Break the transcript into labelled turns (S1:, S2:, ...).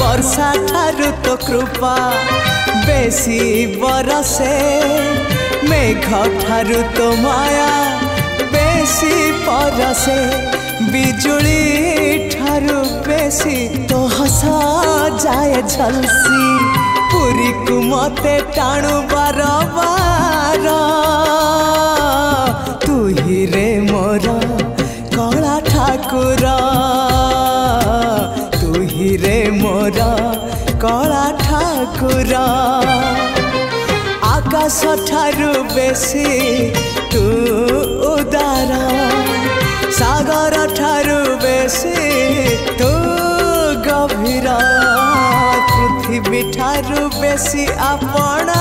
S1: वर्षा ठारू तो कृपा बेसी बरसे मेघ ठारू तो माया बेसी परसे बिजुली ठारू बेसी तो हसा जाए झलसी पुरी को मते टाणु बार बार तू ही रे मोर कला ठाकुर तू ही रे मोर कला ठाकुर आकाश ठारू बेसी तू उदार सागर ठारू बेसी तू गभीर पृथ्वी ठारू बेसी अपना